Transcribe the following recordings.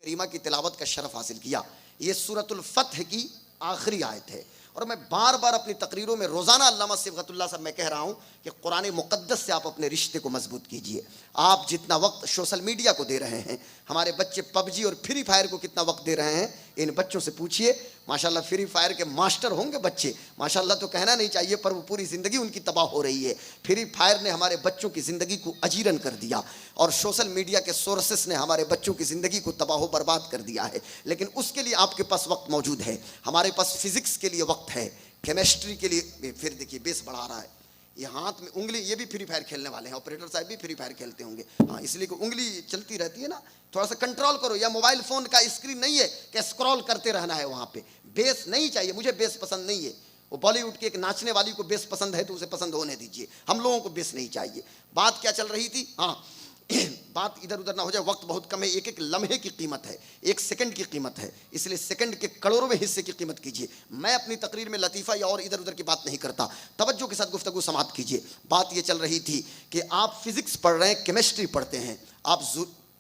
کریمہ کی تلاوت کا شرف حاصل کیا. یہ سورۃ الفتح کی آخری آیت ہے. اور میں بار بار اپنی تقریروں میں روزانہ علامہ صبغت اللہ صاحب میں کہہ رہا ہوں کہ قرآن مقدس سے آپ اپنے رشتے کو مضبوط کیجئے. آپ جتنا وقت سوشل میڈیا کو دے رہے ہیں, ہمارے بچے پب جی اور فری فائر کو کتنا وقت دے رہے ہیں, ان بچوں سے پوچھئے. ماشاءاللہ فری فائر کے ماسٹر ہوں گے بچے, ماشاءاللہ تو کہنا نہیں چاہیے, پر وہ پوری زندگی ان کی تباہ ہو رہی ہے. فری فائر نے ہمارے بچوں کی زندگی کو اجیرن کر دیا, اور سوشل میڈیا کے سورسز نے ہمارے بچوں کی زندگی کو تباہ و برباد کر دیا ہے. لیکن اس کے لیے آپ کے پاس وقت موجود ہے. ہمارے پاس فزکس کے لیے وقت ہے, کیمسٹری کے لیے. پھر دیکھیے بیس بڑھا رہا ہے, یہ ہاتھ میں انگلی, یہ بھی فری فائر کھیلنے والے ہیں, آپریٹر صاحب بھی فری فائر کھیلتے ہوں گے. ہاں, اس لیے کہ انگلی چلتی رہتی ہے نا, تھوڑا سا کنٹرول کرو. یا موبائل فون کا اسکرین نہیں ہے کہ اسکرول کرتے رہنا ہے, وہاں پہ بیس نہیں چاہیے. مجھے بیس پسند نہیں ہے. وہ بالی ووڈ کی ایک ناچنے والی کو بیس پسند ہے تو اسے پسند ہونے دیجیے, ہم لوگوں کو بیس نہیں چاہیے. بات کیا چل رہی تھی؟ ہاں, بات ادھر ادھر نہ ہو جائے, وقت بہت کم ہے. ایک ایک لمحے کی قیمت ہے, ایک سیکنڈ کی قیمت ہے, اس لیے سیکنڈ کے کروڑویں حصے کی قیمت کیجیے. میں اپنی تقریر میں لطیفہ یا اور ادھر ادھر کی بات نہیں کرتا, توجہ کے ساتھ گفتگو سماعت کیجیے. بات یہ چل رہی تھی کہ آپ فزکس پڑھ رہے ہیں, کیمسٹری پڑھتے ہیں, آپ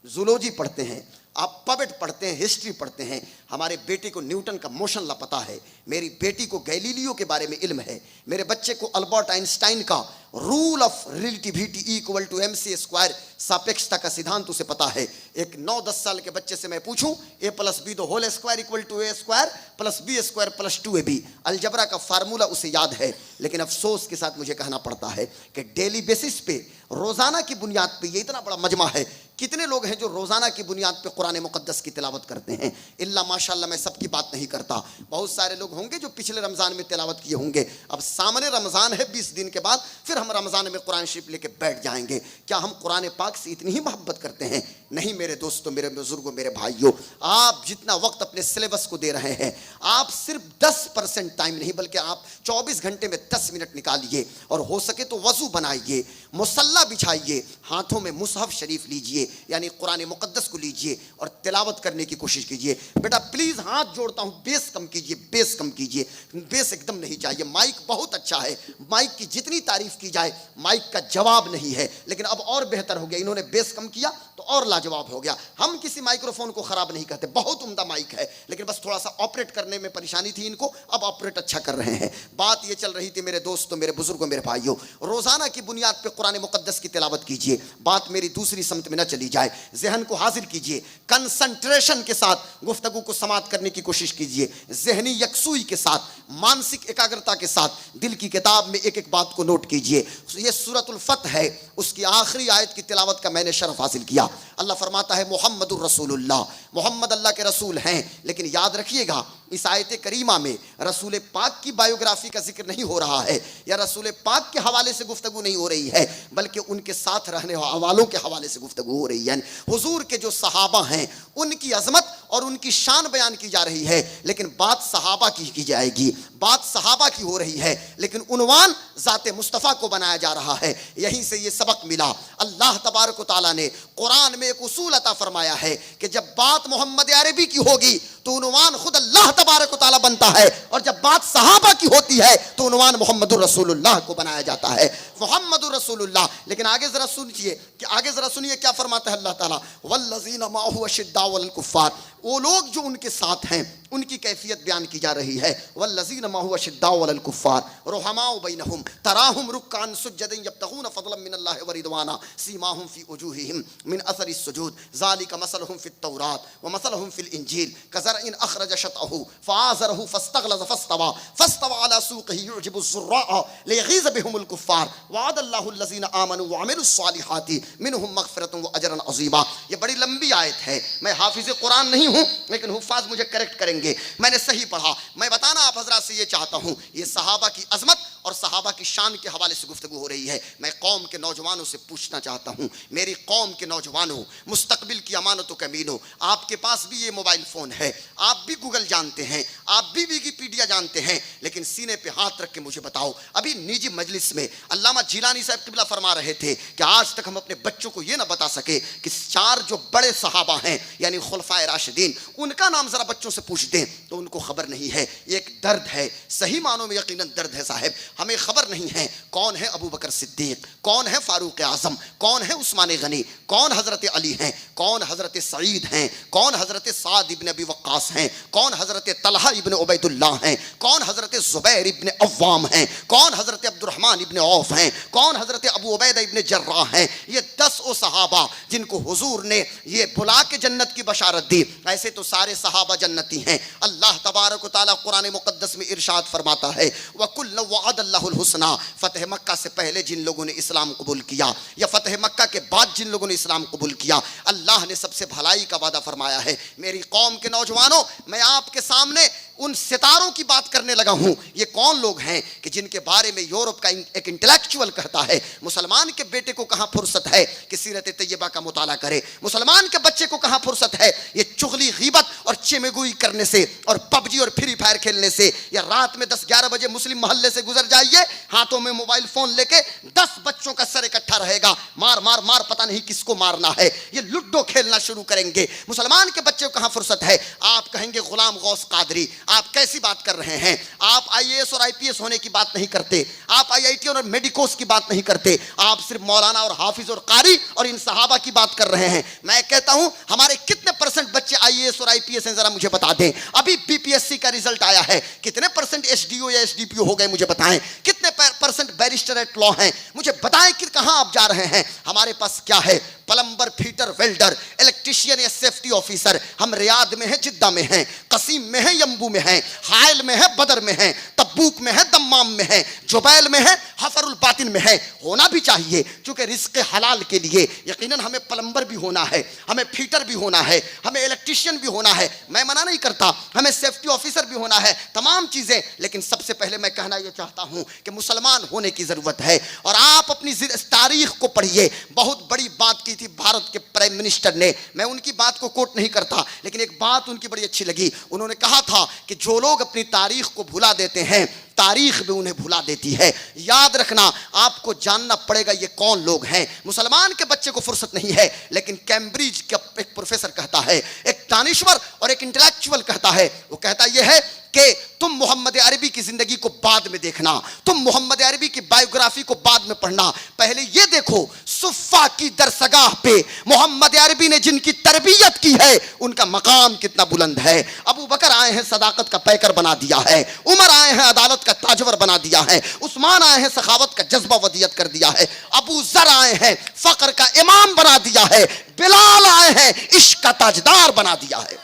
زولوجی پڑھتے ہیں, آپ پبٹ پڑھتے ہیں, ہسٹری پڑھتے ہیں. ہمارے بیٹے کو نیوٹن کا موشن لا پتہ ہے, میری بیٹی کو گیلیلیو کے بارے میں علم ہے, میرے بچے کو البرٹ آئنسٹائن کا rule of relativity equal to M C square, ساپیکشتا کا سدھانت اسے پتا ہے. ایک 9-10 سال کے بچے سے میں پوچھوں اے پلس بی دو whole square equal to A square plus B square plus 2ab, الجبرا کا فارمولہ اسے یاد ہے. لیکن افسوس کے ساتھ مجھے کہنا پڑتا ہے کہ ڈیلی بیسس پہ, روزانہ کی بنیاد پہ, یہ اتنا بڑا مجمع ہے, کتنے لوگ ہیں جو روزانہ کی بنیاد پہ قرآن مقدس کی تلاوت کرتے ہیں؟ اللہ ماشاءاللہ, میں سب کی بات نہیں کرتا, بہت سارے لوگ ہوں گے جو پچھلے رمضان میں تلاوت کیے ہوں گے. اب سامنے رمضان ہے, 20 دن کے بعد پھر ہم رمضان میں قرآن شریف لے کے بیٹھ جائیں گے. کیا ہم قرآن پاک سے اتنی ہی محبت کرتے ہیں؟ نہیں میرے دوستوں, میرے بزرگوں, میرے بھائیوں, آپ جتنا وقت اپنے سلیبس کو دے رہے ہیں, آپ صرف 10% ٹائم نہیں بلکہ آپ 24 گھنٹے میں 10 منٹ نکالیے, اور ہو سکے تو وضو بنائیے, مصلی بچھائیے, ہاتھوں میں مصحف شریف لیجئے, یعنی قرآن مقدس کو لیجئے اور تلاوت کرنے کی کوشش کیجئے. بیٹا پلیز ہاتھ جوڑتا ہوں, بیس کم کیجئے, بیس کم کیجئے, بیس ایک دم نہیں چاہیے. مائک بہت اچھا ہے, مائک کی جتنی تعریف کی جائے مائک کا جواب نہیں ہے, لیکن اب اور بہتر ہو گیا, انہوں نے بیس کم کیا تو اور لاجواب ہو گیا. ہم کسی مائکروفون کو خراب نہیں کہتے, بہت عمدہ مائک ہے, لیکن بس تھوڑا سا آپریٹ کرنے میں پریشانی تھی ان کو, اب آپریٹ اچھا کر رہے ہیں. بات یہ چل رہی تھی میرے دوستوں, میرے بزرگوں, میرے بھائیوں, روزانہ کی بنیاد پہ قرآن مقدس کی تلاوت کیجئے. بات میری دوسری سمت میں نہ چلی جائے, ذہن کو حاضر کیجئے, کنسنٹریشن کے ساتھ گفتگو کو سماعت کرنے کی کوشش کیجئے, ذہنی یکسوئی کے ساتھ, مانسک ایکاگرتا کے ساتھ دل کی کتاب میں ایک ایک بات کو نوٹ کیجئے. یہ سورۃ الفتح ہے, اس کی آخری آیت کی تلاوت کا میں نے شرف حاصل کیا. اللہ فرماتا ہے محمد الرسول اللہ, محمد اللہ کے رسول ہیں. لیکن یاد رکھیے گا, اس آیت کریمہ میں رسول پاک کی بایوگرافی کا ذکر نہیں ہو رہا ہے, یا رسول پاک کے حوالے سے گفتگو نہیں ہو رہی ہے, بلکہ ان کے ساتھ رہنے والوں کے حوالے سے گفتگو ہو رہی ہے. یعنی حضور کے جو صحابہ ہیں ان کی عظمت اور ان کی شان بیان کی جا رہی ہے, لیکن بات صحابہ کی جائے گی, بات صحابہ کی ہو رہی ہے, لیکن عنوان ذات مصطفیٰ کو بنایا جا رہا ہے. یہیں سے یہ سبق ملا. اللہ تبارک و تعالیٰ نے قرآن میں ایک اصول عطا فرمایا ہے کہ جب بات محمد عربی کی ہوگی تو عنوان خود اللہ تبارک و تعالیٰ بنتا ہے, اور جب بات صحابہ کی ہوتی ہے تو عنوان محمد الرسول اللہ کو بنایا جاتا ہے, محمد الرسول اللہ. لیکن آگے ذرا سنیے کہ آگے ذرا سنیے کیا فرماتا ہے اللہ تعالیٰ, والذین معہ اشداء علی الکفار, وہ لوگ جو ان کے ساتھ ہیں ان کی کیفیت بیان کی جا رہی ہے. والذین معہ اشداء علی الکفار رحماء بینہم تراہم رکعا سجدا یبتغون فضلا من اللہ ورضوانا سیماہم فی وجوہہم من اثر السجود ذالک مثلہم فی التوراۃ ومثلہم فی الانجیل کزرع اخرج شطأہ فآزرہ فاستغلظ فاستوى علی سوقہ یعجب الزراء لیغیظ بہم الکفار وعد اللہ الذین آمنوا وعملوا الصالحات منہم مغفرۃ واجرا عظیما. یہ بڑی لمبی آیت ہے, میں حافظ قرآن نہیں ہوں, لیکن حفاظ مجھے کریکٹ کریں گے, میں نے صحیح پڑھا. میں بتانا آپ حضرات سے یہ چاہتا ہوں, یہ صحابہ کی عظمت اور صحابہ کی شان کے حوالے سے گفتگو ہو رہی ہے. میں قوم کے نوجوانوں سے پوچھنا چاہتا ہوں, میری قوم کے نوجوانوں, مستقبل کی امانتوں کے امینوں, آپ کے پاس بھی یہ موبائل فون ہے, آپ بھی گوگل جانتے ہیں, آپ بھی ویکیپیڈیا جانتے ہیں, لیکن سینے پہ ہاتھ رکھ کے مجھے بتاؤ, ابھی نجی مجلس میں علامہ جیلانی صاحب قبلہ فرما رہے تھے کہ آج تک ہم اپنے بچوں کو یہ نہ بتا سکے کہ 4 جو بڑے صحابہ ہیں یعنی خلفائے راشدین الراشدین، ان کا نام ذرا بچوں سے پوچھ دیں تو ان کو خبر نہیں ہے. یہ ایک درد ہے، صحیح معنوں میں یقیناً درد ہے صاحب. ہمیں خبر نہیں ہے کون ہے ابو بکر صدیق، کون ہے فاروق اعظم، کون ہے عثمان غنی، کون حضرت علی ہیں، کون حضرت سعید ہیں، کون حضرت سعد ابن ابی وقاص ہیں، کون حضرت طلحہ ابن عبید اللہ ہیں، کون حضرت زبیر ابن عوام ہیں، کون حضرت عبد الرحمن ابن عوف ہیں، کون حضرت ابو عبیدہ ابن جراح ہیں. یہ 10 صحابہ جن کو حضور نے یہ بلا کے جنت کی بشارت دی. ایسے تو سارے صحابہ جنتی ہیں. اللہ تبارک و تعالیٰ قرآن مقدس میں ارشاد فرماتا ہے وَكُلًّا وَعَدَ اللَّهُ الْحُسْنَى. فتح مکہ سے پہلے جن لوگوں نے اسلام قبول کیا یا فتح مکہ کے بعد جن لوگوں نے اسلام قبول کیا، اللہ نے سب سے بھلائی کا وعدہ فرمایا ہے. میری قوم کے نوجوانوں، میں آپ کے سامنے ان ستاروں کی بات کرنے لگا ہوں. یہ کون لوگ ہیں کہ جن کے بارے میں یورپ کا ایک انٹلیکچوئل کہتا ہے مسلمان کے بیٹے کو کہاں فرصت ہے کہ سیرت طیبہ کا مطالعہ کرے، مسلمان کے بچے کو کہاں فرصت ہے یہ چغلی غیبت اور چمگوئی کرنے سے اور پب جی اور فری فائر کھیلنے سے، یا رات میں 10-11 بجے مسلم محلے سے گزر جائیے ہاتھوں میں موبائل فون لے کے 10 بچوں کا سر اکٹھا رہے گا، مار مار مار پتہ نہیں کس کو مارنا ہے، یہ لڈو کھیلنا شروع کریں گے. مسلمان کے بچے کو کہاں فرصت ہے؟ آپ کہیں گے غلام غوث قادری آپ کیسی بات کر رہے ہیں؟ آپ IAS اور IPS ہونے کی بات نہیں کرتے، آپ IIT اور میڈیکوز کی بات نہیں کرتے، آپ صرف مولانا اور حافظ اور قاری اور ان صحابہ کی بات کر رہے ہیں. میں کہتا ہوں ہمارے کتنے پرسنٹ بچے IAS اور IPS ہیں ذرا مجھے بتا دیں. ابھی BPSC کا رزلٹ آیا ہے، کتنے پرسنٹ SDO یا SDPO ہو گئے مجھے بتائیں. کتنے پرسنٹ بیرسٹر ایٹ لا ہیں مجھے بتائیں کہ کہاں آپ جا رہے ہیں. ہمارے پاس کیا ہے؟ پلمبر، فیٹر، ویلڈر، الیکٹریشین یا سیفٹی آفیسر. ہم ریاض میں ہیں، جدہ میں ہیں، قصیم میں ہیں، یمبو میں ہیں، حائل میں ہے، بدر میں ہے، تبوک میں ہے، دمام میں ہے، جبیل میں ہے، حفر الباطن میں ہے. ہونا بھی چاہیے چونکہ رزق حلال کے لیے یقیناً ہمیں پلمبر بھی ہونا ہے، ہمیں فیٹر بھی ہونا ہے، ہمیں الیکٹریشین بھی ہونا ہے. میں منع نہیں کرتا، ہمیں سیفٹی آفیسر بھی ہونا ہے، تمام چیزیں. لیکن سب سے پہلے میں کہنا یہ چاہتا ہوں کہ مسلمان ہونے کی ضرورت ہے. اور آپ اپنی تاریخ کو پڑھیے. بہت بڑی بات کی تھی بھارت کے پرائم منسٹر نے، میں ان کی بات کو کوٹ نہیں کرتا لیکن ایک بات ان کی بڑی اچھی لگی. انہوں نے کہا تھا کہ جو لوگ اپنی تاریخ کو بھلا دیتے ہیں تاریخ بھی انہیں بھلا دیتی ہے. یاد رکھنا، آپ کو جاننا پڑے گا یہ کون لوگ ہیں. مسلمان کے بچے کو فرصت نہیں ہے لیکن کیمبرج کا ایک پروفیسر کہتا ہے، ایک دانشور اور ایک انٹلیکچوئل کہتا ہے، وہ کہتا یہ ہے کہ تم محمد عربی کی زندگی کو بعد میں دیکھنا، تم محمد عربی کی بائیوگرافی کو بعد میں پڑھنا، پہلے یہ دیکھو صفہ کی درسگاہ پہ محمد عربی نے جن کی تربیت کی ہے ان کا مقام کتنا بلند ہے. ابو بکر آئے ہیں صداقت کا پیکر بنا دیا ہے، عمر آئے ہیں عدالت کا تاجور بنا دیا ہے، عثمان آئے ہیں سخاوت کا جذبہ ودیت کر دیا ہے، ابو ذر آئے ہیں فقر کا امام بنا دیا ہے، بلال آئے ہیں عشق کا تاجدار بنا دیا ہے.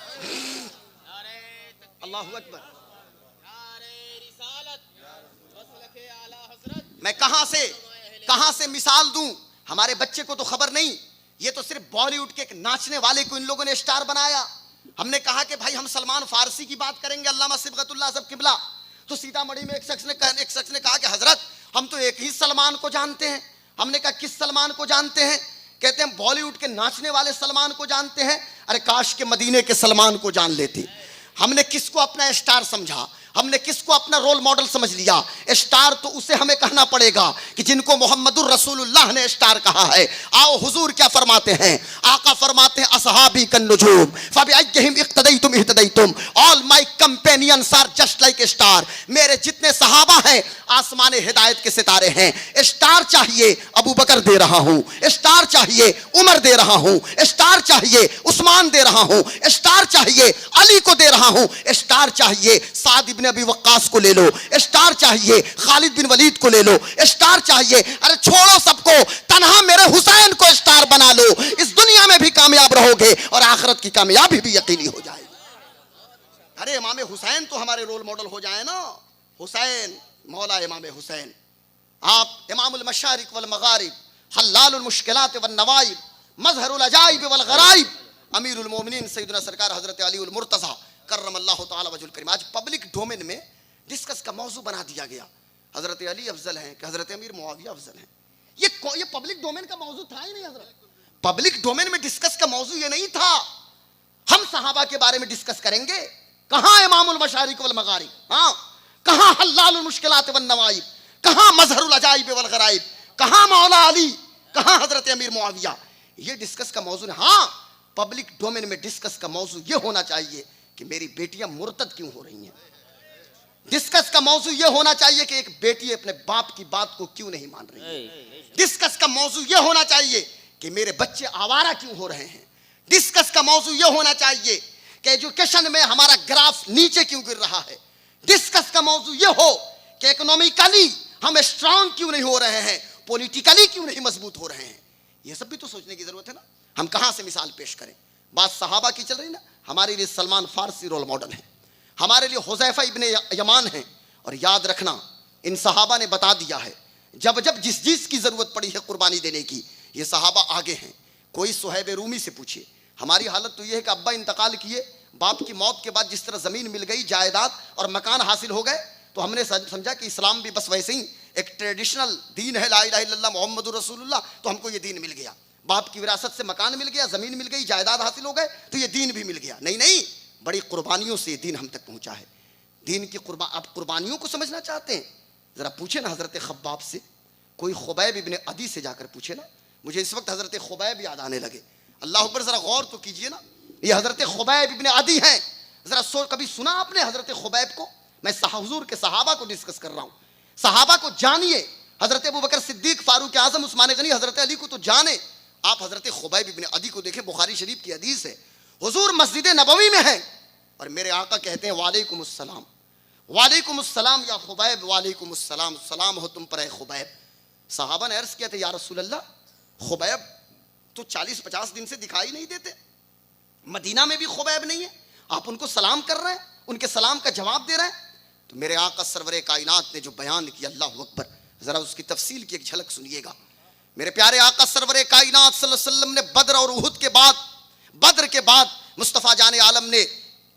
اللہ اکبر. میں کہاں سے مثال دوں؟ ہمارے بچے کو تو خبر نہیں، یہ تو صرف بالی ووڈ کے ایک ناچنے والے کو ان لوگوں نے اسٹار بنایا. ہم نے کہا کہ بھائی ہم سلمان فارسی کی بات کریں گے، علامہ صبغت اللہ صاحب قبلہ. تو سیتا مڑھی میں ایک شخص نے کہا کہ حضرت ہم تو ایک ہی سلمان کو جانتے ہیں. ہم نے کہا کس سلمان کو جانتے ہیں؟ کہتے ہیں بالی ووڈ کے ناچنے والے سلمان کو جانتے ہیں. ارے کاش کے مدینے کے سلمان کو جان لیتے. ہم نے کس کو اپنا اسٹار سمجھا؟ ہم نے کس کو اپنا رول ماڈل سمجھ لیا؟ اسٹار تو اسے ہمیں کہنا پڑے گا کہ جن کو محمد الرسول اللہ نے اسٹار کہا ہے. آؤ حضور کیا فرماتے ہیں؟ آقا فرماتے ہیں اصحابی کالنجوم فبأیہم اقتدیتم اہتدیتم. All my companions are just like star. میرے جتنے صحابہ ہیں آسمان ہدایت کے ستارے ہیں. اسٹار چاہیے ابو بکر دے رہا ہوں، اسٹار چاہیے عمر دے رہا ہوں، اسٹار چاہیے عثمان دے رہا ہوں، اسٹار چاہیے علی کو دے رہا ہوں، اسٹار چاہیے سعد ابن ابی وقاص کو لے لو، اسٹار چاہیے خالد بن ولید کو لے لو، اسٹار چاہیے، ارے چھوڑو سب کو، تنہا میرے حسین کو اسٹار بنا لو. اس دنیا میں بھی کامیاب رہو گے اور آخرت کی کامیابی بھی یقینی ہو جائے گی. ارے امام حسین تو ہمارے رول ماڈل ہو جائے نا. حسین مولا امام حسین، آپ امام المشارق والمغارب، حلال المشکلات والنوائب، مظہر العجائب والغرائب، امیر المومنین سیدنا سرکار حضرت علی المرتضی کرم اللہ تعالی وجہ الکریم. آج پبلک ڈومین میں ڈسکس کا موضوع بنا دیا گیا حضرت علی افضل ہیں کہ حضرت امیر معاویہ افضل ہیں. یہ پبلک ڈومین کا موضوع تھا ہی نہیں حضرت. پبلک ڈومین میں ڈسکس کا موضوع یہ نہیں تھا. ہم صحابہ کے بارے میں ڈسکس کریں گے. کہاں امام المشارق والمغارب؟ ہاں کہاں حلال المشکلات والنوائب؟ کہاں مظہر العجائب والغرائب؟ کہاں مولا علی؟ کہاں حضرت امیر معاویہ؟ یہ ڈسکس کا موضوع ہے. ہاں پبلک ڈومین میں ڈسکس کا موضوع یہ ہونا چاہیے کہ میری بیٹیاں مرتد کیوں ہو رہی ہیں. ڈسکس کا موضوع یہ ہونا چاہیے کہ ایک بیٹی اپنے باپ کی بات کو کیوں نہیں مان رہی ہے. ڈسکس کا موضوع یہ ہونا چاہیے کہ میرے بچے آوارہ کیوں ہو رہے ہیں. ڈسکس کا موضوع یہ ہونا چاہیے کہ ایجوکیشن میں ہمارا گراف نیچے کیوں گر رہا ہے. ڈسکس کا موضوع یہ ہو کہ اکنومیکلی ہم اسٹرانگ کیوں نہیں ہو رہے ہیں, پولیٹیکلی کیوں نہیں مضبوط ہو رہے ہیں. یہ سب بھی تو سوچنے کی ضرورت ہے نا. ہم کہاں سے مثال پیش کریں. بات صحابہ کی چل رہی نا, ہمارے لیے سلمان فارسی رول ماڈل ہیں, ہمارے لیے حذیفہ ابن یمان ہیں. اور یاد رکھنا ان صحابہ نے بتا دیا ہے جب جب جس چیز کی ضرورت پڑی ہے قربانی دینے کی, یہ صحابہ آگے ہیں. کوئی صہیب رومی سے پوچھیے, ہماری حالت تو یہ ہے کہ ابا انتقال کیے, باپ کی موت کے بعد جس طرح زمین مل گئی, جائیداد اور مکان حاصل ہو گئے, تو ہم نے سمجھا کہ اسلام بھی بس ویسے ہی ایک ٹریڈیشنل دین ہے, لا الہ الا اللہ محمد رسول اللہ, تو ہم کو یہ دین مل گیا. باپ کی وراثت سے مکان مل گیا, زمین مل گئی, جائیداد حاصل ہو گئے, تو یہ دین بھی مل گیا. نہیں نہیں, بڑی قربانیوں سے یہ دین ہم تک پہنچا ہے. دین کی آپ قربانیوں کو سمجھنا چاہتے ہیں, ذرا پوچھیں نا حضرت خباب سے, کوئی خبیب ابن عدی سے جا کر پوچھے نا. مجھے اس وقت حضرت خبیب یاد آنے لگے. اللہ اکبر, ذرا غور تو کیجئے نا, یہ حضرت خبیب ابن عدی ہیں. ذرا کبھی سنا آپ نے حضرت خبیب کو؟ میں حضور کے صحابہ کو ڈسکس کر رہا ہوں. صحابہ کو جانیے, حضرت ابوبکر صدیق, فاروق اعظم, عثمان غنی, حضرت علی کو تو جانے. آپ حضرت خبیب ابن عدی کو دیکھیں, بخاری شریف کی حدیث ہے, حضور مسجد نبوی میں ہیں اور میرے آقا کہتے ہیں وعلیکم السلام, وعلیکم السلام یا خبیب, وعلیکم السلام, سلام ہو تم پر اے خبیب. صحابہ نے عرض کیا تھا یا رسول اللہ, خبیب تو 40-50 دن سے دکھائی نہیں دیتے, مدینہ میں بھی خبیب نہیں ہے, آپ ان کو سلام کر رہے ہیں, ان کے سلام کا جواب دے رہے ہیں. تو میرے آقا سرور کائنات نے جو بیان کیا, اللہ اکبر, ذرا اس کی تفصیل کی ایک جھلک سنیے گا. میرے پیارے آقا سرور کائنات صلی اللہ علیہ وسلم نے بدر اور احد کے بعد مصطفیٰ جان عالم نے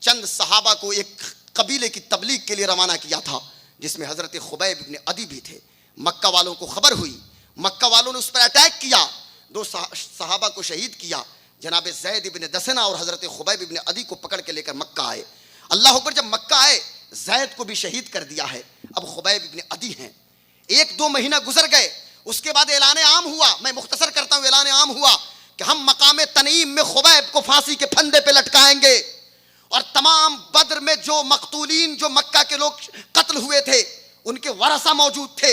چند صحابہ کو ایک قبیلے کی تبلیغ کے لیے روانہ کیا تھا, جس میں حضرت خبیب ابن عدی بھی تھے. مکہ والوں کو خبر ہوئی, مکہ والوں نے اس پر اٹیک کیا, 2 صحابہ کو شہید کیا. جناب زید ابن دسنہ اور حضرت خبیب ابن عدی کو پکڑ کے لے کر مکہ آئے. اللہ اکبر, جب مکہ آئے زید کو بھی شہید کر دیا ہے, اب خبیب ابن عدی ہیں. 1-2 مہینہ گزر گئے, اس کے بعد اعلان عام ہوا, میں مختصر کرتا ہوں, اعلان عام ہوا کہ ہم مقام تنعیم میں خبیب کو پھانسی کے پھندے پہ لٹکائیں گے, اور تمام بدر میں جو مقتولین, جو مکہ کے لوگ قتل ہوئے تھے, ان کے ورثہ موجود تھے.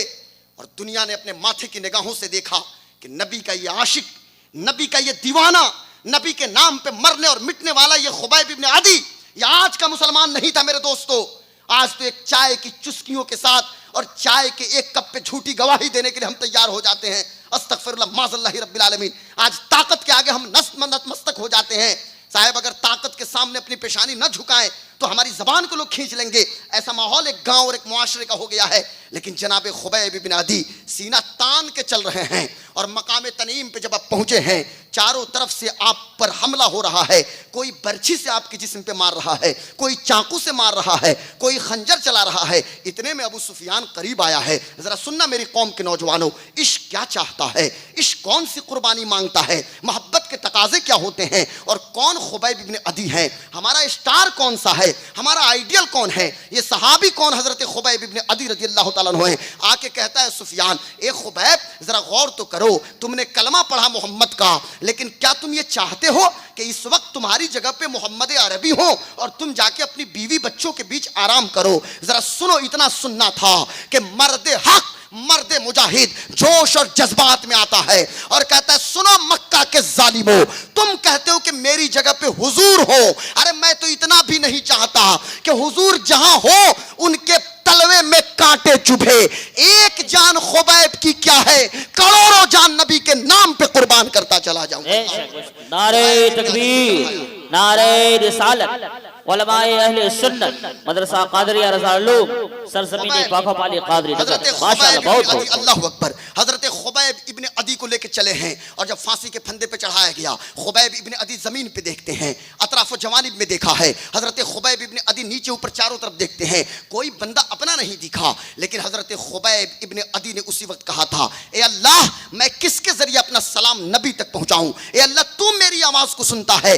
اور دنیا نے اپنے ماتھے کی نگاہوں سے دیکھا کہ نبی کا یہ عاشق, نبی کا یہ دیوانہ, نبی کے نام پہ مرنے اور مٹنے والا یہ خبیب ابن عدی, یہ آج کا مسلمان نہیں تھا میرے دوستو. آج تو ایک چائے کی چسکیوں کے ساتھ اور چائے کے ایک کپ پہ جھوٹی گواہی دینے کے لیے ہم تیار ہو جاتے ہیں. استغفر اللہ, معاذ اللہ رب العالمین. آج طاقت کے آگے ہم نتمستک ہو جاتے ہیں. صاحب اگر طاقت کے سامنے اپنی پیشانی نہ جھکائیں تو ہماری زبان کو لوگ کھینچ لیں گے. ایسا ماحول ایک گاؤں اور ایک معاشرے کا ہو گیا ہے. لیکن جناب خبیب ابن عدی سینہ تان کے چل رہے ہیں, اور مقام تنعیم پہ جب آپ پہنچے ہیں, چاروں طرف سے آپ پر حملہ ہو رہا ہے. کوئی برچھی سے آپ کے جسم پہ مار رہا ہے, کوئی چاقو سے مار رہا ہے, کوئی خنجر چلا رہا ہے. اتنے میں ابو سفیان قریب آیا ہے. ذرا سننا میری قوم کے نوجوانوں, عشق کیا چاہتا ہے, عشق کون سی قربانی مانگتا ہے, محبت کے تقاضے کیا ہوتے ہیں, اور کون خبیب ابن عدی ہیں, ہمارا اسٹار کون سا ہے, ہمارا آئیڈیل کون ہے, یہ صحابی کون حضرت خبیب ابن عدی رضی اللہ تعالیٰ عنہ ہیں. آ کے کہتا ہے سفیان, اے خبیب ذرا غور تو کرو, تم نے کلمہ پڑھا محمد کا, لیکن کیا تم یہ چاہتے ہو کہ اس وقت تمہاری جگہ پہ محمد عربی ہو اور تم جا کے اپنی بیوی بچوں کے بیچ آرام کرو؟ ذرا سنو, اتنا سننا تھا کہ مرد حق, مرد مجاہد جوش اور جذبات میں آتا ہے اور کہتا ہے سنو مکہ کے ظالموں, تم کہتے ہو کہ میری جگہ پہ حضور ہو, ارے میں تو اتنا بھی نہیں چاہتا کہ حضور جہاں ہو ان کے تلوے میں کانٹے چبھے. ایک جان خبیب کی کیا ہے, کروڑوں جان نبی کے نام پہ قربان کرتا چلا جاؤں. نعرہ تکبیر, نعرہ رسالت. علماء اہل سنت مدرسہ قادریہ رضا علوم سرزمین پاک و پالی قادری نگر, ماشاءاللہ بہت بہت. اللہ اکبر. حضرت خبیب ابن عدی کو لے کے چلے ہیں, اور جب پھانسی کے پھندے پہ چڑھایا گیا, خبیب ابن عدی زمین پہ دیکھتے ہیں, اطراف و جوانب میں دیکھا ہے. حضرت خبیب ابن عدی نیچے اوپر چاروں طرف دیکھتے ہیں, کوئی بندہ اپنا نہیں دکھا. لیکن حضرت خبیب ابن عدی نے اسی وقت کہا تھا, اے اللہ میں کس کے ذریعے اپنا سلام نبی تک پہنچاؤں, اے اللہ تو میری آواز کو سنتا ہے,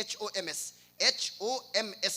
HOMS, HOMS,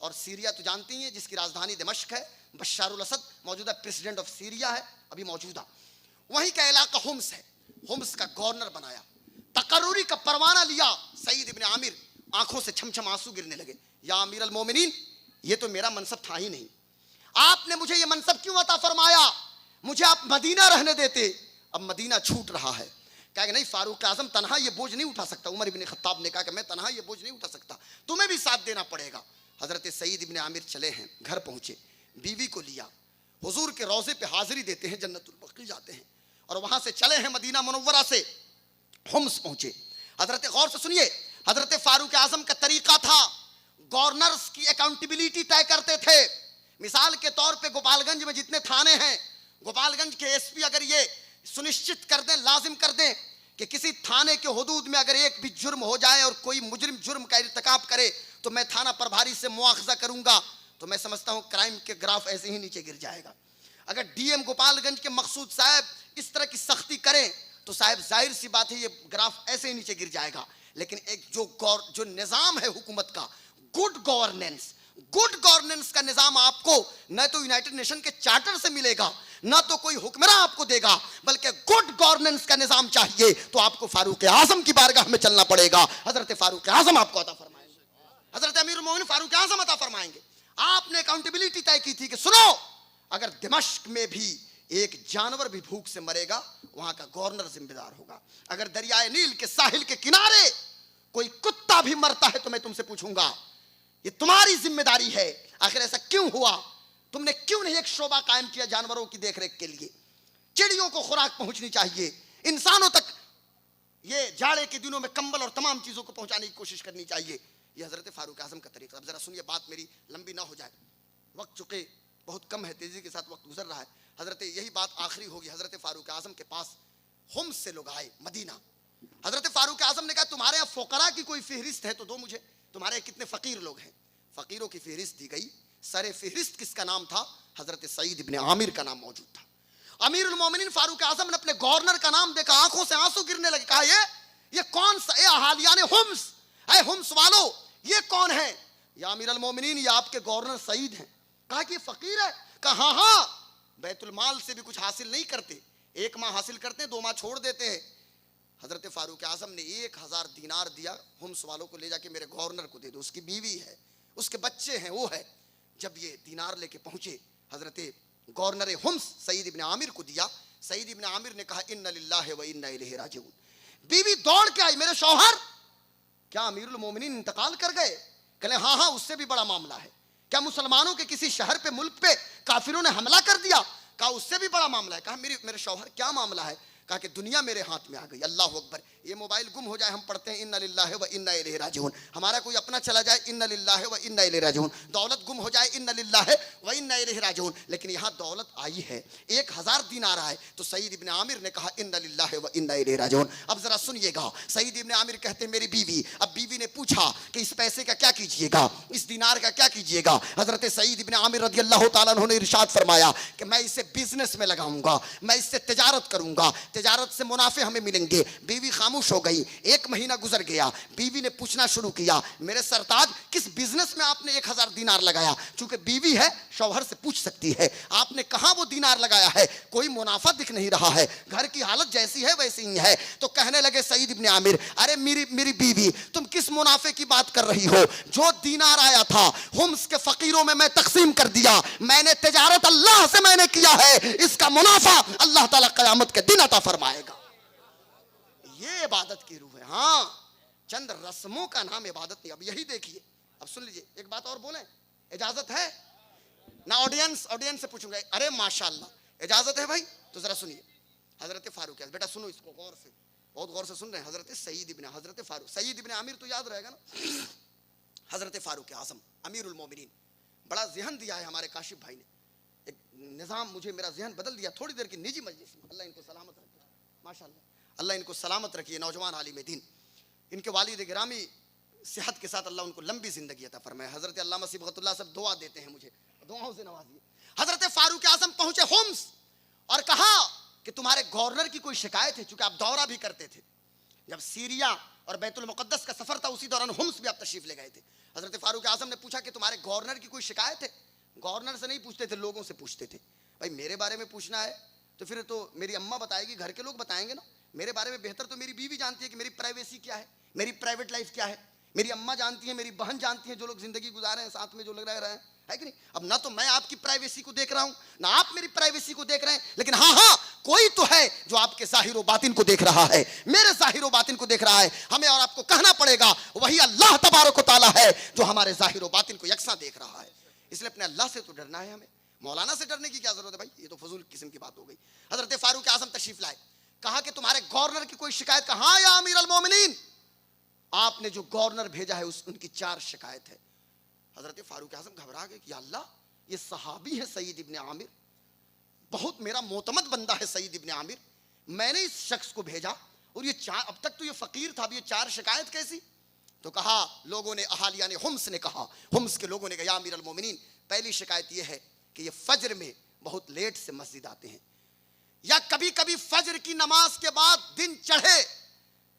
اور سیریا تو جانتی ہیں جس کی راجدھانی دمشق ہے، بشار الاسد موجودہ پریزیڈنٹ آف سیریا ہے ابھی موجودہ، وہیں کا علاقہ حمص ہے، حمص کا گورنر بنایا، تقرری کا پروانہ لیا سعید ابن عامر، آنکھوں سے چھم چھم آنسو گرنے لگے، یا امیر المومنین یہ تو میرا منصب تھا ہی نہیں، آپ نے مجھے یہ منصب کیوں عطا فرمایا، مجھے آپ مدینہ رہنے دیتے، اب مدینہ چھوٹ رہا ہے، کہا کہ نہیں فاروق اعظم تنہا یہ بوجھ نہیں اٹھا سکتا، عمر ابن خطاب نے کہا کہ میں تنہا یہ بوجھ نہیں اٹھا سکتا، تمہیں بھی ساتھ دینا پڑے گا۔ حضرت سعید ابن عامر چلے ہیں، گھر پہنچے، بیوی کو لیا، حضور کے روضے پہ حاضری دیتے ہیں، جنت البقیع جاتے ہیں، اور وہاں سے چلے ہیں مدینہ منورہ سے حمص پہنچے۔ حضرت غور سے سنیے، حضرت فاروق اعظم کا طریقہ تھا، گورنرز کی اکاؤنٹیبلٹی طے کرتے تھے، مثال کے طور پہ گوپال گنج میں جتنے تھانے ہیں، گوپال گنج کے ایس پی اگر یہ سنشچت کر دیں، لازم کر دیں کہ کسی تھانے کے حدود میں اگر ایک بھی جرم ہو جائے اور کوئی مجرم جرم کا ارتکاب کرے تو میں تھانہ پربھاری سے مواخذہ کروں گا، تو میں سمجھتا ہوں کرائم کے گراف ایسے ہی نیچے گر جائے گا۔ اگر ڈی ایم گوپال گنج کے مقصود صاحب اس طرح کی سختی کریں تو صاحب ظاہر سی بات ہے یہ گراف ایسے ہی نیچے گر جائے گا، لیکن ایک جو نظام ہے حکومت کا، گڈ گورننس کا نظام آپ کو نہ تو یونائٹڈ نیشن کے چارٹر سے ملے گا، نہ تو کوئی حکمراں آپ کو دے گا، بلکہ گڈ گورننس کا نظام چاہیے تو آپ کو فاروق اعظم کی بارگاہ میں چلنا پڑے گا۔ حضرت فاروق اعظم آپ کو عطا فرمائیں گے، حضرت امیر المومنین فاروق اعظم عطا فرمائیں گے۔ آپ نے اکاؤنٹیبلٹی طے کی تھی کہ سنو، اگر دمشق میں بھی ایک جانور بھی بھوک سے مرے گا وہاں کا گورنر ذمہ دار ہوگا، اگر دریائے نیل کے ساحل کے کنارے کوئی کتا بھی مرتا ہے تو میں تم سے پوچھوں گا، یہ تمہاری ذمہ داری ہے۔ آخر ایسا کیوں ہوا؟ تم نے کیوں نہیں ایک شعبہ قائم کیا جانوروں کی دیکھ ریکھ کے لیے؟ چڑیوں کو خوراک پہنچنی چاہیے، انسانوں تک یہ جاڑے کے دنوں میں کمبل اور تمام چیزوں کو پہنچانے کی کوشش کرنی چاہیے۔ یہ حضرت فاروق اعظم کا طریقہ۔ اب ذرا سنیے، بات میری لمبی نہ ہو جائے، وقت چکے بہت کم ہے، تیزی کے ساتھ وقت گزر رہا ہے۔ حضرت یہی بات آخری ہوگی، حضرت فاروق اعظم کے پاس حمص سے لوگ آئے مدینہ، حضرت فاروق اعظم نے کہا تمہارے یہاں فقراء کی کوئی فہرست ہے تو دو مجھے، تمہارے کتنے فقیر لوگ ہیں؟ فقیروں کی فہرست دی گئی، سر فہرست کس کا نام تھا؟ حضرت سعید ابن عامر کا نام موجود تھا۔ امیر المومنین فاروق اعظم نے اپنے گورنر کا نام دیکھا، آنکھوں سے آنسو گرنے لگے، کہا یہ کون سا، اے اہالیان حمص، اے حمص والو یہ کون ہے؟ یا امیر المومنین یہ آپ کے گورنر سعید ہیں۔ کہا کہ یہ فقیر ہے؟ کہا ہاں ہاں، بیت المال سے بھی کچھ حاصل نہیں کرتے، 1 ماہ حاصل کرتے ہیں 2 ماہ چھوڑ دیتے ہیں۔ حضرت فاروق اعظم نے 1000 دینار دیا، حمص والوں کو لے جا کے میرے گورنر کو دے دو، اس کی بیوی ہے، اس کے بچے ہیں، وہ ہے۔ جب یہ دینار لے کے پہنچے حضرت گورنر حمص سعید ابن عامر کو دیا، سعید ابن عامر نے کہا ان للہ و انا الیہ راجعون۔ بیوی دوڑ کے آئی، میرے شوہر کیا امیر المومنین انتقال کر گئے؟ کہنے ہاں ہاں، اس سے بھی بڑا معاملہ ہے۔ کیا مسلمانوں کے کسی شہر پہ، ملک پہ کافروں نے حملہ کر دیا؟ کہا اس سے بھی بڑا معاملہ ہے۔ کہا میرے شوہر کیا معاملہ ہے؟ کہا کہ دنیا میرے ہاتھ میں آ گئی۔ اللہ اکبر، یہ موبائل گم ہو جائے ہم پڑھتے ہیں انا للہ و انا الیہ راجعون، ہمارا کوئی اپنا چلا جائے انا للہ و انا الیہ راجعون، دولت گم ہو جائے انا للہ و انا الیہ راجعون، لیکن یہاں دولت آئی ہے، 1000 دینار آئے تو سعید ابن عامر نے کہا انا للہ و انا الیہ راجعون۔ اب ذرا سنیے گا، سعید ابن عامر کہتے ہیں میری بیوی، اب بیوی نے پوچھا کہ اس پیسے کا کیا کیجئے گا، اس دینار کا کیا کیجئے گا؟ حضرت سعید ابن عامر رضی اللہ تعالیٰ عنہ نے ارشاد فرمایا کہ میں اسے بزنس میں لگاؤں گا، میں اس سے تجارت کروں گا، تجارت سے منافع ہمیں ملیں گے۔ بیوی خاموش ہو گئی، 1 مہینہ گزر گیا، بیوی نے پوچھنا شروع کیا میرے سرتاج کس بزنس میں آپ نے 1000 دینار لگایا؟ چونکہ بیوی ہے شوہر سے پوچھ سکتی ہے آپ نے کہاں وہ دینار لگایا ہے، کوئی منافع دکھ نہیں رہا ہے، گھر کی حالت جیسی ہے ویسی ہی ہے۔ تو کہنے لگے سعید ابن عامر ارے میری بیوی تم کس منافع کی بات کر رہی ہو؟ جو دینار آیا تھا حمص کے فقیروں میں تقسیم کر دیا، میں نے تجارت اللہ سے میں نے کیا ہے، اس کا منافع اللہ تعالیٰ قیامت کے دن عطا فرمائے گا۔ یہ عبادت کی روح ہے۔ ہاں، چند رسموں کا نام عبادت نہیں۔ اب یہی دیکھیے، اب سن لیجئے، ایک بات اور بولیں، اجازت ہے نہ؟ آڈینس سے پوچھوں گا، ارے ماشاءاللہ اجازت ہے بھائی؟ تو ذرا سنیے، حضرت فاروق اعظم، بیٹا سنو اس کو غور سے، بہت غور سے سن رہے ہیں۔ حضرت فاروق سعید ابن عامر تو یاد رہے گا نا، حضرت فاروق اعظم امیر المومنین، بڑا ذہن دیا ہے ہمارے کاشف بھائی نے، ایک نظام مجھے میرا ذہن بدل دیا تھوڑی دیر کی نجی مجلس میں، اللہ ان کو سلامت رکھے، ماشاءاللہ اللہ ان کو سلامت رکھیے، نوجوان عالم دین، ان کے والد گرامی صحت کے ساتھ اللہ ان کو لمبی زندگی عطا فرمائے۔ حضرت علامہ صبغت اللہ صاحب دعا دیتے ہیں مجھے، دعاؤں سے نوازیے۔ حضرت فاروق اعظم پہنچے حمص اور کہا کہ تمہارے گورنر کی کوئی شکایت ہے، چونکہ آپ دورہ بھی کرتے تھے، جب سیریا اور بیت المقدس کا سفر تھا، اسی دوران حمص بھی آپ تشریف لے گئے تھے. حضرت فاروق اعظم نے پوچھا کہ تمہارے گورنر کی کوئی شکایت ہے؟ گورنر سے نہیں پوچھتے تھے، لوگوں سے پوچھتے تھے. بھائی میرے بارے میں پوچھنا ہے تو پھر تو میری اماں بتائے گی، گھر کے لوگ بتائیں گے نا. میرے بارے میں بہتر تو میری بیوی جانتی ہے کہ میری پرائیویسی کیا ہے، میری پرائیویٹ لائف کیا ہے. میری اماں جانتی ہیں، میری بہن جانتی ہیں، جو لوگ زندگی گزارے ہیں ساتھ میں، جو لگ رہے ہیں، ہے کہ نہیں. اب نہ تو میں آپ کی پرائیویسی کو دیکھ رہا ہوں، نہ آپ میری پرائیویسی کو دیکھ رہے ہیں، لیکن ہاں کوئی تو ہے جو آپ کے ظاہر و باطن کو دیکھ رہا ہے، میرے ظاہر و باطن کو دیکھ رہا ہے. ہمیں اور آپ کو کہنا پڑے گا وہی اللہ تبارک و تعالیٰ ہے جو ہمارے ظاہر و باطن کو یکساں دیکھ رہا ہے. اس لیے اپنے اللہ سے تو ڈرنا ہے ہمیں. مولانا سے ڈرنے کی کیا ضرورت ہے بھائی، یہ تو فضول قسم کی بات ہو گئی. حضرت فاروق اعظم تشریف لائے، کہا کہ تمہارے گورنر کی کوئی شکایت؟ کہا ہاں یا امیر المومنین، آپ نے جو گورنر بھیجا ہے ان کی 4 شکایت ہے. حضرت فاروق اعظم گھبرا گئے کہ یا اللہ، یہ صحابی ہے سعید ابن عامر، بہت میرا معتمد بندہ ہے سعید ابن عامر، میں نے اس شخص کو بھیجا اور یہ 4، اب تک تو یہ فقیر تھا، اب یہ 4 شکایت کیسی؟ تو کہا، لوگوں نے، اہالیہ نے حمص نے کہا، حمص کے لوگوں نے کہا یا امیر المومنین، پہلی شکایت یہ ہے کہ یہ فجر میں بہت لیٹ سے مسجد آتے ہیں، یا کبھی کبھی فجر کی نماز کے بعد دن چڑھے،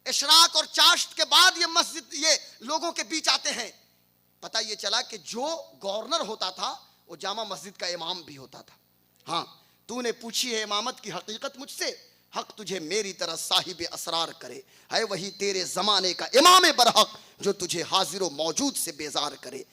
اشراق اور چاشت کے بعد یہ مسجد، یہ لوگوں کے بیچ آتے ہیں. پتہ یہ چلا کہ جو گورنر ہوتا تھا وہ جامع مسجد کا امام بھی ہوتا تھا. ہاں، تو نے پوچھی ہے امامت کی حقیقت مجھ سے، حق تجھے میری طرح صاحب اسرار کرے، ہے وہی تیرے زمانے کا امام برحق جو تجھے حاضر و موجود سے بیزار کرے.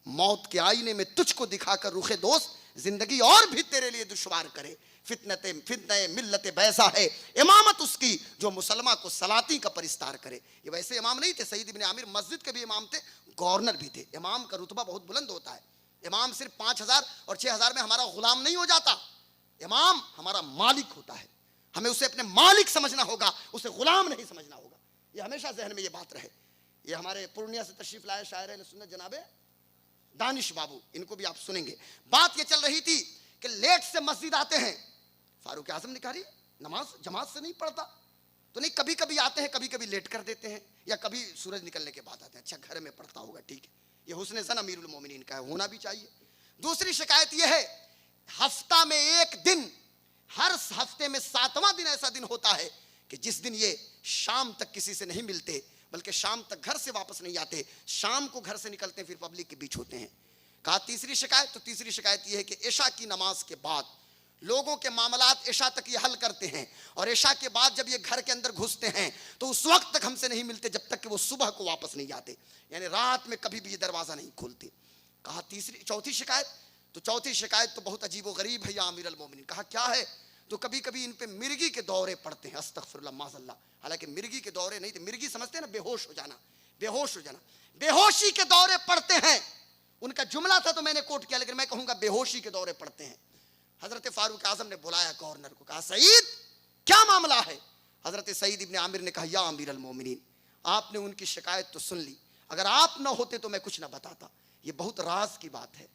موت کے آئینے میں تجھ کو دکھا کر رخ دوست زندگی اور بھی تیرے لیے دشوار کرے. فتنہ ملت بیضا ہے امامت اس کی جو مسلمہ کو سلاطین کا پرستار کرے. یہ ویسے امام نہیں تھے، سعید ابن عامر مسجد کے بھی امام تھے، گورنر بھی تھے. امام کا رتبہ بہت بلند ہوتا ہے. امام صرف 5000 اور 6000 میں ہمارا غلام نہیں ہو جاتا، امام ہمارا مالک ہوتا ہے. ہمیں اسے اپنے مالک سمجھنا ہوگا، اسے غلام نہیں سمجھنا ہوگا. یہ ہمیشہ ذہن میں یہ بات رہے. یہ ہمارے پورنیہ سے تشریف لائے شاعر اہل سنت جناب دانش بابو، ان کو بھی آپ سنیں گے. بات یہ چل رہی تھی کہ لیٹ سے مسجد آتے ہیں. فاروق اعظم نے کہا نماز جماعت سے نہیں پڑھتا تو نہیں، کبھی کبھی آتے ہیں، کبھی کبھی لیٹ کر دیتے ہیں، یا کبھی سورج نکلنے کے بعد آتے ہیں. اچھا گھر میں پڑھتا ہوگا، ٹھیک ہے، یہ حسن زن امیر المومنین کا ہے، ہونا بھی چاہیے. دوسری شکایت یہ ہے، ہفتہ میں ایک دن، ہر ہفتے میں 7واں دن ایسا دن ہوتا ہے کہ جس دن یہ شام تک کسی سے نہیں ملتے، بلکہ شام تک گھر سے واپس نہیں آتے، شام کو گھر سے نکلتے ہیں، پھر پبلک کے بیچ ہوتے ہیں. کہا تیسری شکایت، تو تیسری شکایت یہ ہے کہ عشاء کی نماز کے بعد لوگوں کے معاملات عشاء تک یہ حل کرتے ہیں، اور عشاء کے بعد جب یہ گھر کے اندر گھستے ہیں تو اس وقت تک ہم سے نہیں ملتے جب تک کہ وہ صبح کو واپس نہیں آتے، یعنی رات میں کبھی بھی یہ دروازہ نہیں کھولتے. کہا چوتھی شکایت، تو چوتھی شکایت تو بہت عجیب و غریب ہے یا امیر المومنین. کہا کیا ہے؟ تو کبھی کبھی ان پہ مرگی کے دورے پڑتے ہیں. استغفر اللہ معاذ اللہ، حالانکہ مرگی کے دورے نہیں تھے، مرگی سمجھتے ہیں نا بے ہوش ہو جانا، بے ہوش ہو جانا، بے ہوشی کے دورے پڑتے ہیں. ان کا جملہ تھا تو میں نے کوٹ کیا، لیکن میں کہوں گا بے ہوشی کے دورے پڑتے ہیں. حضرت فاروق اعظم نے بلایا گورنر کو، کہا سعید کیا معاملہ ہے؟ حضرت سعید ابن عامر نے کہا یا امیر المومنین، آپ نے ان کی شکایت تو سن لی، اگر آپ نہ ہوتے تو میں کچھ نہ بتاتا. یہ بہت راز کی بات ہے،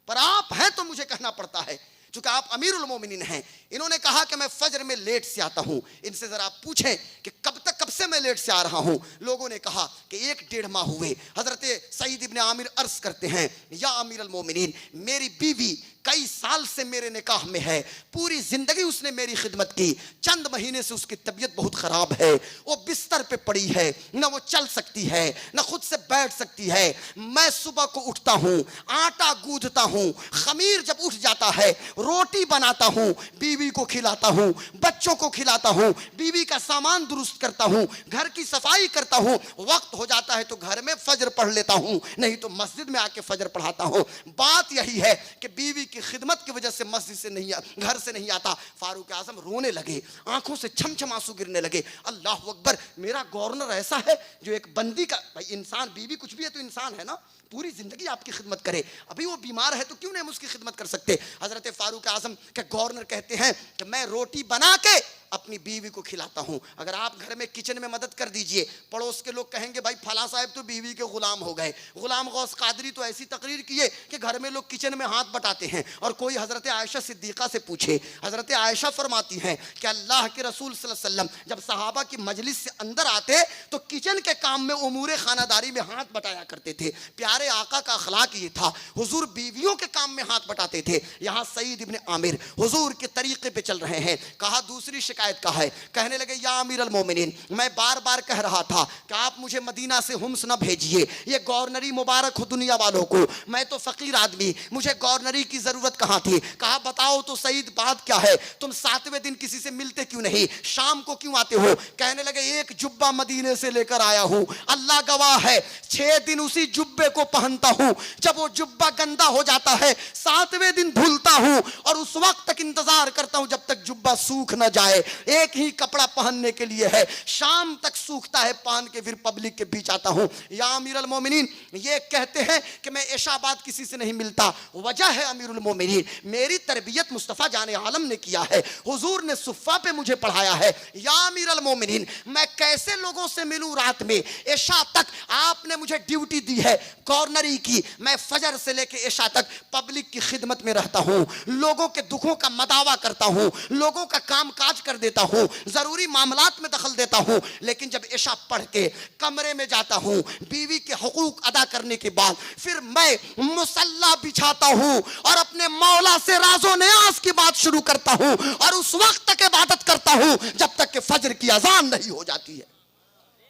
پر آپ ہیں تو مجھے کہنا پڑتا ہے چونکہ آپ امیر المومنین ہیں. انہوں نے کہا کہ میں فجر میں لیٹ سے آتا ہوں. ان سے ذرا پوچھیں کہ کب سے میں لیٹ سے آ رہا ہوں. لوگوں نے کہا کہ 1-1.5 ماہ ہوئے. حضرت سعید ابن عامر عرض کرتے ہیں یا امیر المومنین، میری بیوی کئی سال سے میرے نکاح میں ہے، پوری زندگی اس نے میری خدمت کی، چند مہینے سے اس کی طبیعت بہت خراب ہے، وہ بستر پہ پڑی ہے، نہ وہ چل سکتی ہے نہ خود سے بیٹھ سکتی ہے. میں صبح کو اٹھتا ہوں، آٹا گوندھتا ہوں، خمیر جب اٹھ جاتا ہے روٹی بناتا ہوں، بیوی کو کھلاتا ہوں، بچوں کو کھلاتا ہوں، بیوی کا سامان درست کرتا ہوں، گھر کی صفائی کرتا ہوں. وقت ہو جاتا ہے تو گھر میں فجر پڑھ لیتا ہوں، نہیں تو مسجد میں آ کے فجر پڑھاتا ہوں. بات یہی ہے کہ بیوی کی خدمت کی وجہ سے مسجد سے نہیں، گھر سے نہیں آتا. فاروق اعظم رونے لگے، آنکھوں سے چھم چھم آنسو گرنے لگے. اللہ اکبر، میرا گورنر ایسا ہے جو ایک بندی کا، بھائی انسان، بیوی کچھ بھی ہے تو انسان ہے نا، پوری زندگی آپ کی خدمت کرے. ابھی وہ بیمار ہے تو کیوں نہیں ہم اس کی خدمت کر سکتے؟ حضرت فاروق اعظم کے گورنر کہتے ہیں کہ میں روٹی بنا کے اپنی بیوی کو کھلاتا ہوں، اگر آپ گھر میں کچن میں مدد کر دیجئے. پڑوس کے لوگ کہیں گے بھائی فلاں صاحب تو بیوی کے غلام ہو گئے. غلام غوث قادری تو ایسی تقریر کیے کہ گھر میں لوگ کچن میں ہاتھ بٹاتے ہیں. اور کوئی حضرت عائشہ صدیقہ سے پوچھے، حضرت عائشہ فرماتی ہیں کہ اللہ کے رسول صلی اللہ علیہ وسلم جب صحابہ کی مجلس سے اندر آتے تو کچن کے کام میں امور خانہ داری میں ہاتھ بٹایا کرتے تھے. پیارے آقا کا اخلاق یہ تھا، حضور بیویوں کے کام میں ہاتھ بٹاتے تھے. یہاں سعید ابن عامر حضور کے طریقے پہ چل رہے ہیں. کہا دوسری شکایت شکایت کا ہے. کہنے لگے یا امیر المومنین میں بار بار کہہ رہا تھا کہ آپ مجھے مدینہ سے ہمس نہ بھیجیے, یہ گورنری مبارک ہو دنیا والوں کو, میں تو فقیر آدمی, مجھے گورنری کی ضرورت کہاں تھی. کہا بتاؤ تو سعید بات کیا ہے, تم 7ویں دن کسی سے ملتے کیوں نہیں, شام کو کیوں آتے ہو. کہنے لگے ایک جبہ مدینے سے لے کر آیا ہوں, اللہ گواہ ہے 6 دن اسی جبے کو پہنتا ہوں, جب وہ جبہ گندا ہو جاتا ہے 7ویں دن دھلتا ہوں اور اس وقت تک انتظار کرتا ہوں جب تک جبہ سوکھ نہ جائے. ایک ہی کپڑا پہننے کے لیے ہے, شام تک سوکھتا ہے, پہن کے پھر پبلک کے بیچ آتا ہوں. یا امیر المومنین یہ کہتے ہیں کہ میں عشاء بعد کسی سے نہیں ملتا, وجہ ہے امیر المومنین میری تربیت مصطفیٰ جان عالم نے کیا ہے, حضور نے صفہ پہ مجھے پڑھایا ہے. یا امیر المومنین میں کیسے لوگوں سے ملوں رات میں, عشاء تک آپ نے مجھے ڈیوٹی دی ہے گورنری کی, میں فجر سے لے کے عشاء تک پبلک کی خدمت میں رہتا ہوں, لوگوں کے دکھوں کا مداوا کرتا ہوں, لوگوں کا کام کاج کر دیتا ہوں, ضروری معاملات میں دخل دیتا ہوں. لیکن جب عشاء پڑھ کے کمرے میں جاتا ہوں, بیوی کے حقوق ادا کرنے کے بعد پھر میں مصلی بچھاتا ہوں اور اپنے مولا سے راز و نیاز کی بات شروع کرتا ہوں, اور اس وقت تک عبادت کرتا ہوں جب تک کہ فجر کی اذان نہیں ہو جاتی ہے.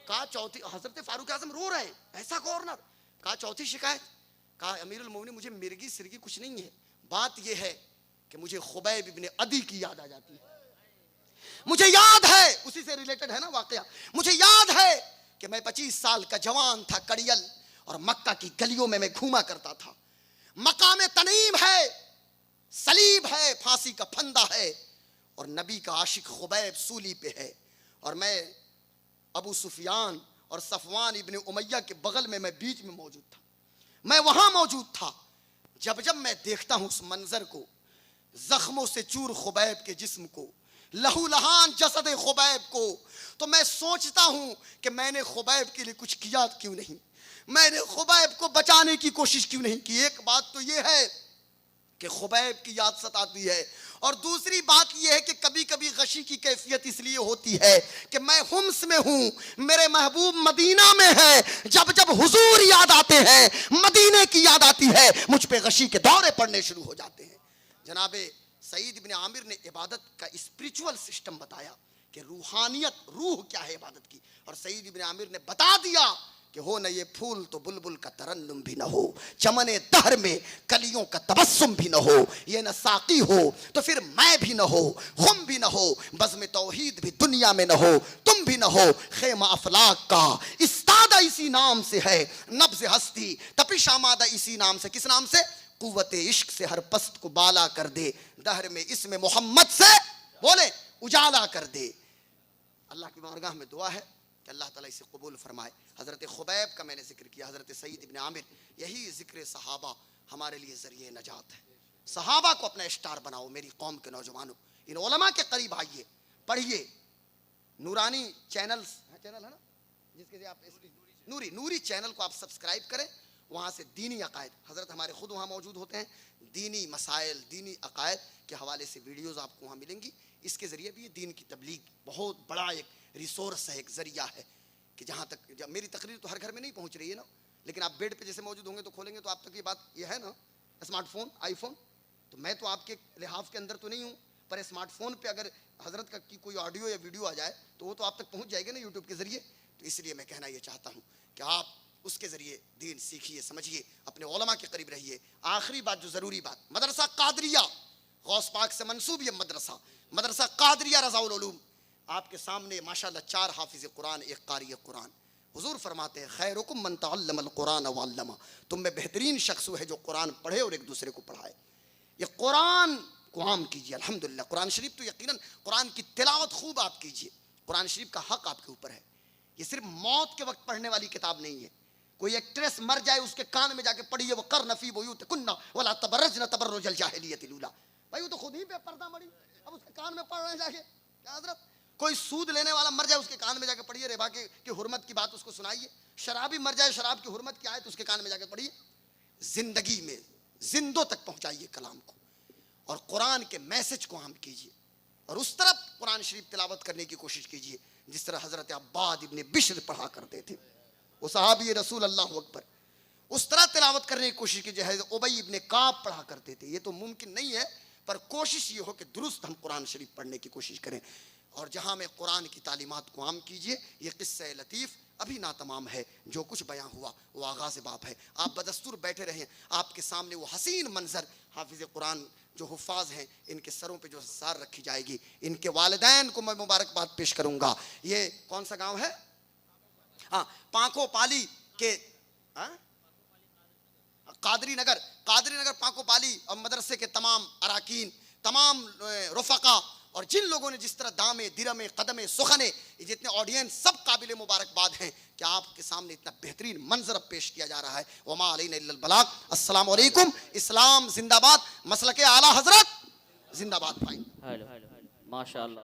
کہا چوتھی, حضرت فاروق اعظم رو رہے ہیں, ایسا گورنر. کہا چوتھی شکایت, کہا امیر المومنین مجھے مرگی سرگی کچھ نہیں ہے, بات یہ ہے کہ مجھے خبیب ابن عدی کی یاد آ جاتی ہے. مجھے یاد ہے, اسی سے ریلیٹڈ ہے نا واقعہ, مجھے یاد ہے کہ میں 25 سال کا جوان تھا, کڑیل, اور مکہ کی گلیوں میں گھوما کرتا تھا. مقام تنعیم ہے, صلیب ہے, پھانسی کا پھندا ہے, اور نبی کا عاشق خبیب سولی پہ ہے, اور میں ابو سفیان اور صفوان ابن امیہ کے بغل میں بیچ میں موجود تھا. میں وہاں موجود تھا. جب میں دیکھتا ہوں اس منظر کو, زخموں سے چور خبیب کے جسم کو, لہو لہان جسد خبیب کو, تو میں سوچتا ہوں کہ میں نے خبیب کے لیے کچھ کیا کیوں نہیں, میں نے خبیب کو بچانے کی کوشش کیوں نہیں کی. ایک بات تو یہ ہے کہ خبیب کی یاد ستاتی ہے, اور دوسری بات یہ ہے کہ کبھی کبھی غشی کی کیفیت اس لیے ہوتی ہے کہ میں ہمس میں ہوں, میرے محبوب مدینہ میں ہے, جب حضور یاد آتے ہیں, مدینے کی یاد آتی ہے, مجھ پہ غشی کے دورے پڑنے شروع ہو جاتے ہیں. جناب سعید ابن عامر نے عبادت کا اسپریچول سسٹم بتایا کہ روحانیت, روح کیا ہے عبادت کی, اور سعید ابن عامر نے بتا دیا کہ ہو نہ یہ پھول تو بلبل کا ترنم بھی نہ ہو, چمن دہر میں کلیوں کا تبسم بھی نہ ہو, یہ نہ ساقی ہو تو پھر میں بھی نہ ہو, خم بھی نہ ہو, بزم توحید بھی دنیا میں نہ ہو, تم بھی نہ ہو, خیمہ افلاک کا استادہ اسی نام سے ہے, نبض ہستی تپش آمادہ اسی نام سے. کس نام سے؟ قوت عشق سے ہر پست کو بالا کر دے, دہر میں اسم محمد سے بولے اجالا کر دے. اللہ کی بارگاہ میں دعا ہے کہ اللہ تعالیٰ اسے قبول فرمائے. حضرت خبیب کا میں نے ذکر کیا, حضرت سعید ابن عامر, یہی ذکر صحابہ ہمارے لیے ذریعہ نجات ہے. صحابہ کو اپنا اسٹار بناؤ. میری قوم کے نوجوانوں, ان علماء کے قریب آئیے, پڑھیے. نورانی چینل ہے نا, جس کے آپ نوری چینل کو آپ سبسکرائب کریں, وہاں سے دینی عقائد, حضرت ہمارے خود وہاں موجود ہوتے ہیں, دینی مسائل, دینی عقائد کے حوالے سے ویڈیوز آپ کو وہاں ملیں گی. اس کے ذریعے بھی یہ دین کی تبلیغ بہت بڑا ایک ریسورس ہے, ایک ذریعہ ہے کہ جہاں تک میری تقریر تو ہر گھر میں نہیں پہنچ رہی ہے نا, لیکن آپ بیڈ پہ جیسے موجود ہوں گے تو کھولیں گے تو آپ تک یہ بات یہ ہے نا, اسمارٹ فون, آئی فون, تو میں تو آپ کے لحاف کے اندر تو نہیں ہوں, پر اسمارٹ فون پہ اگر حضرت کا کی کوئی آڈیو یا ویڈیو آ جائے تو وہ تو آپ تک پہنچ جائے گا نا یوٹیوب کے ذریعے. تو اس لیے میں کہنا یہ چاہتا ہوں کہ آپ اس کے ذریعے دین سیکھیے, سمجھیے, اپنے علماء کے قریب رہیے. آخری بات جو ضروری بات, مدرسہ قادریہ, غوث پاک سے منسوب یہ مدرسہ قادریہ رضا العلوم, آپ کے سامنے ماشاءاللہ 4 حافظ قرآن, 1 قاری قرآن. حضور فرماتے ہیں خیرکم من تعلم القرآن وعلمہ, تم میں بہترین شخص وہ ہے جو قرآن پڑھے اور ایک دوسرے کو پڑھائے. یہ قرآن کو عام کیجیے. الحمدللہ قرآن شریف تو یقیناً قرآن کی تلاوت خوب آپ کیجیے, قرآن شریف کا حق آپ کے اوپر ہے. یہ صرف موت کے وقت پڑھنے والی کتاب نہیں ہے. کوئی ایکٹریس مر جائے اس کے کان میں جا کے پڑھیے وقرن فی بیوتکن ولا تبرجن تبرج الجاہلیۃ الاولی, بھائی وہ تو خود ہی بے پردہ مری, اب اس کے کان میں پڑھ رہے ہیں جا کے. کیا حضرت کوئی سود لینے والا مر جائے اس کے کان میں جا کے پڑھیے ربا کی حرمت کی بات اس کو سنائیے. شرابی مر جائے شراب کی حرمت کی آیت اس کے کان میں جا کے پڑھیے. زندگی میں زندوں تک پہنچائیے کلام کو, اور قرآن کے میسج کو عام کیجیے, اور اس طرف قرآن شریف تلاوت کرنے کی کوشش کیجیے جس طرح حضرت عباد ابن بشر پڑھا کرتے تھے, وہ صحابی رسول اللہ اکبر. اس طرح تلاوت کرنے کی کوشش کیجیے حضرت ابی ابن کعب پڑھا کرتے تھے. یہ تو ممکن نہیں ہے, پر کوشش یہ ہو کہ درست ہم قرآن شریف پڑھنے کی کوشش کریں، اور جہاں میں قرآن کی تعلیمات کو عام کیجئے۔ یہ قصہ لطیف ابھی ناتمام ہے، جو کچھ بیان ہوا وہ آغاز باب ہے۔ آپ بدستور بیٹھے رہیں، آپ کے سامنے وہ حسین منظر، حافظ قرآن جو حفاظ ہیں ان کے سروں پہ جو سار رکھی جائے گی، ان کے والدین کو میں مبارکباد پیش کروں گا۔ یہ کون سا گاؤں ہے؟ ہاں، پانکھو پالی کے قادری نگر پانکو پالی، اور مدرسے کے تمام اراکین، تمام رفقا، اور جن لوگوں نے جس طرح دامے درمے قدمے سخنے، جتنے آڈینس، سب قابل مبارکباد ہیں کہ آپ کے سامنے اتنا بہترین منظر اب پیش کیا جا رہا ہے۔ وما علینا الا البلاغ۔ السلام علیکم۔ اسلام زندہ باد، مسلک اعلیٰ حضرت زندہ باد۔ ماشاء اللہ۔